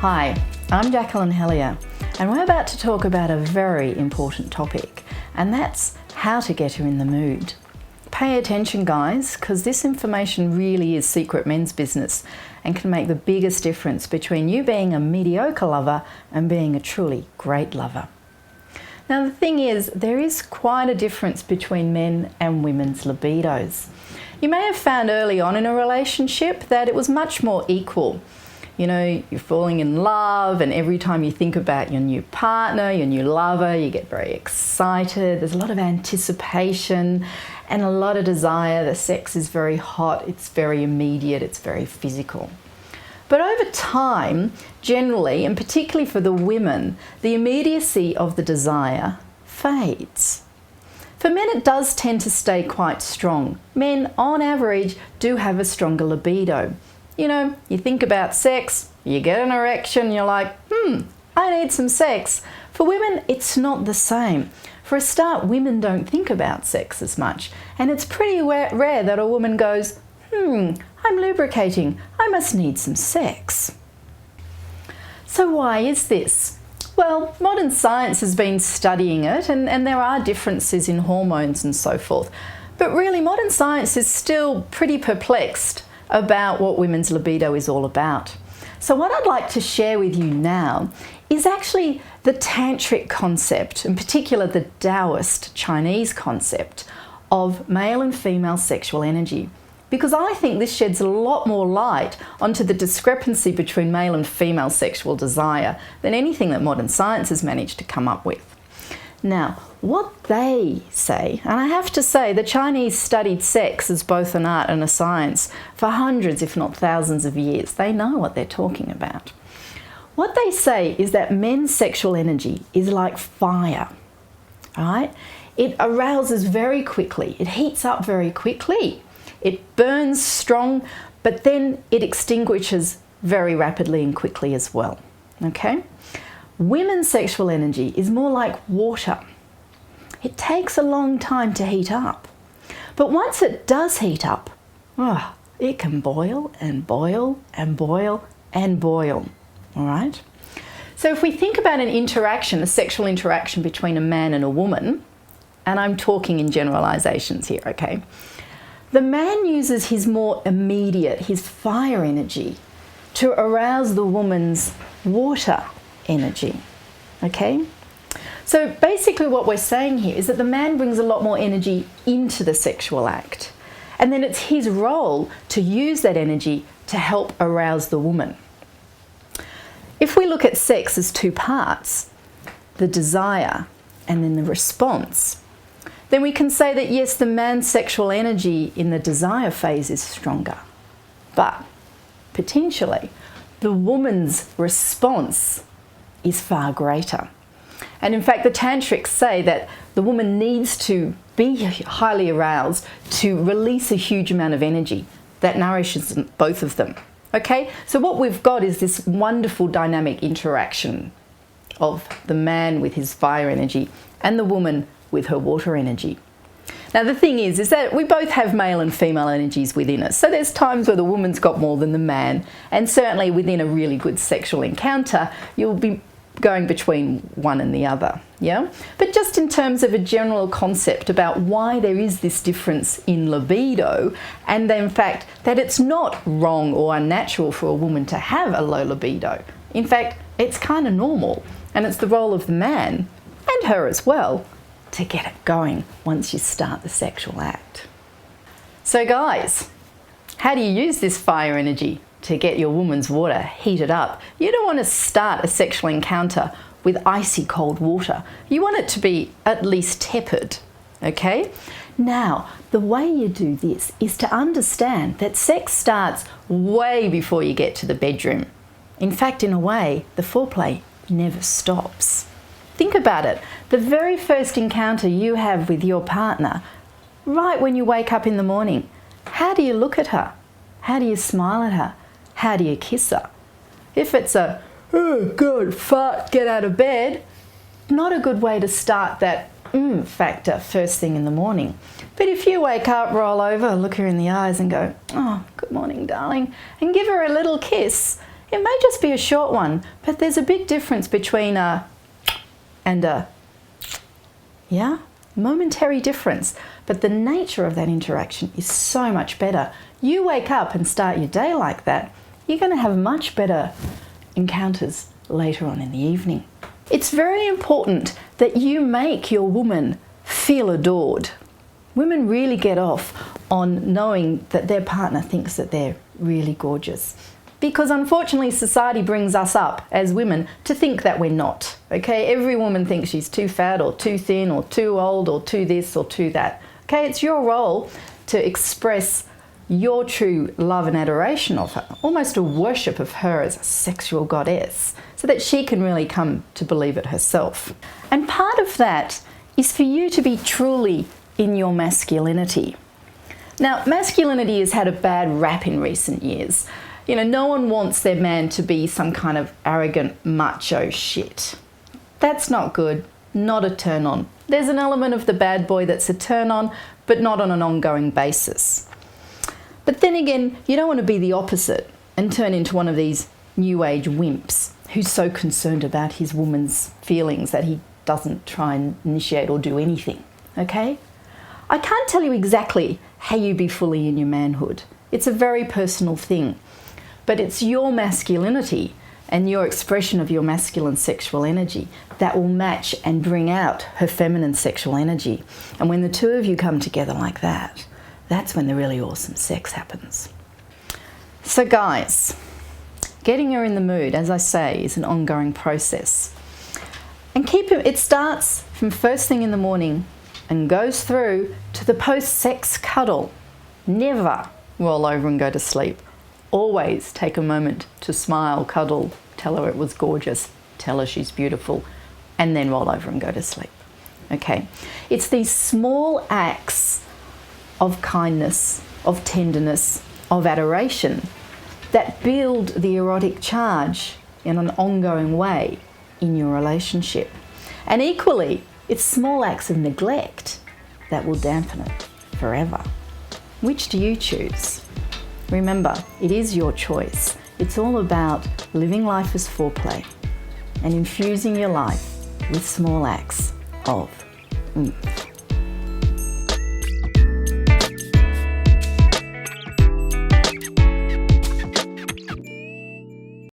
Hi, I'm Jacqueline Hellyer, and we're about to talk about a very important topic, and that's how to get her in the mood. Pay attention, guys, because this information really is secret men's business and can make the biggest difference between you being a mediocre lover and being a truly great lover. Now, the thing is, there is quite a difference between men and women's libidos. You may have found early on in a relationship that it was much more equal. You know, you're falling in love, and every time you think about your new partner, your new lover, you get very excited. There's a lot of anticipation and a lot of desire. The sex is very hot, it's very immediate, it's very physical. But over time, generally, and particularly for the women, the immediacy of the desire fades. For men, it does tend to stay quite strong. Men, on average, do have a stronger libido. You know, you think about sex, you get an erection, you're like, I need some sex. For women, it's not the same. For a start, women don't think about sex as much. And it's pretty rare that a woman goes, I'm lubricating, I must need some sex. So why is this? Well, modern science has been studying it, and there are differences in hormones and so forth. But really, modern science is still pretty perplexed about what women's libido is all about. So what I'd like to share with you now is actually the tantric concept, in particular the Taoist Chinese concept of male and female sexual energy. Because I think this sheds a lot more light onto the discrepancy between male and female sexual desire than anything that modern science has managed to come up with. Now, what they say, and I have to say the Chinese studied sex as both an art and a science for hundreds, if not thousands of years. They know what they're talking about. What they say is that men's sexual energy is like fire, all right? It arouses very quickly. It heats up very quickly. It burns strong, but then it extinguishes very rapidly and quickly as well, okay? Women's sexual energy is more like water. It takes a long time to heat up. But once it does heat up, it can boil and boil and boil and boil, all right? So if we think about an interaction, a sexual interaction between a man and a woman, and I'm talking in generalizations here, okay? The man uses his more immediate, his fire energy, to arouse the woman's water energy, okay? So basically what we're saying here is that the man brings a lot more energy into the sexual act, and then it's his role to use that energy to help arouse the woman. If we look at sex as two parts, the desire and then the response, then we can say that yes, the man's sexual energy in the desire phase is stronger, but potentially the woman's response is far greater. And in fact, the tantrics say that the woman needs to be highly aroused to release a huge amount of energy that nourishes both of them. Okay, so what we've got is this wonderful dynamic interaction of the man with his fire energy and the woman with her water energy. Now the thing is that we both have male and female energies within us. So there's times where the woman's got more than the man, and certainly within a really good sexual encounter, you'll be going between one and the other, yeah? But just in terms of a general concept about why there is this difference in libido, and in fact that it's not wrong or unnatural for a woman to have a low libido. In fact, it's kind of normal, and it's the role of the man, and her as well, to get it going once you start the sexual act. So guys, how do you use this fire energy to get your woman's water heated up? You don't want to start a sexual encounter with icy cold water. You want it to be at least tepid, okay? Now, the way you do this is to understand that sex starts way before you get to the bedroom. In fact, in a way, the foreplay never stops. Think about it. The very first encounter you have with your partner, right when you wake up in the morning, how do you look at her? How do you smile at her? How do you kiss her? If it's a, oh God, fart, get out of bed, not a good way to start that factor first thing in the morning. But if you wake up, roll over, look her in the eyes and go, oh, good morning, darling, and give her a little kiss, It may just be a short one, but there's a big difference between a and a, yeah, momentary difference. But the nature of that interaction is so much better. You wake up and start your day like that, you're going to have much better encounters later on in the evening. It's very important that you make your woman feel adored. Women really get off on knowing that their partner thinks that they're really gorgeous. Because unfortunately society brings us up as women to think that we're not, okay? Every woman thinks she's too fat or too thin or too old or too this or too that. Okay, it's your role to express your true love and adoration of her, almost a worship of her as a sexual goddess, so that she can really come to believe it herself. And part of that is for you to be truly in your masculinity. Now, masculinity has had a bad rap in recent years. You know, no one wants their man to be some kind of arrogant macho shit. That's not good, not a turn on. There's an element of the bad boy that's a turn on, but not on an ongoing basis. But then again, you don't want to be the opposite and turn into one of these new age wimps who's so concerned about his woman's feelings that he doesn't try and initiate or do anything, okay? I can't tell you exactly how you be fully in your manhood. It's a very personal thing. But it's your masculinity and your expression of your masculine sexual energy that will match and bring out her feminine sexual energy. And when the two of you come together like that, that's when the really awesome sex happens. So guys, getting her in the mood, as I say, is an ongoing process. And it starts from first thing in the morning and goes through to the post-sex cuddle. Never roll over and go to sleep. Always take a moment to smile, cuddle, tell her it was gorgeous, tell her she's beautiful, and then roll over and go to sleep. Okay? It's these small acts of kindness, of tenderness, of adoration that build the erotic charge in an ongoing way in your relationship. And equally, it's small acts of neglect that will dampen it forever. Which do you choose? Remember, it is your choice. It's all about living life as foreplay and infusing your life with small acts of oomph.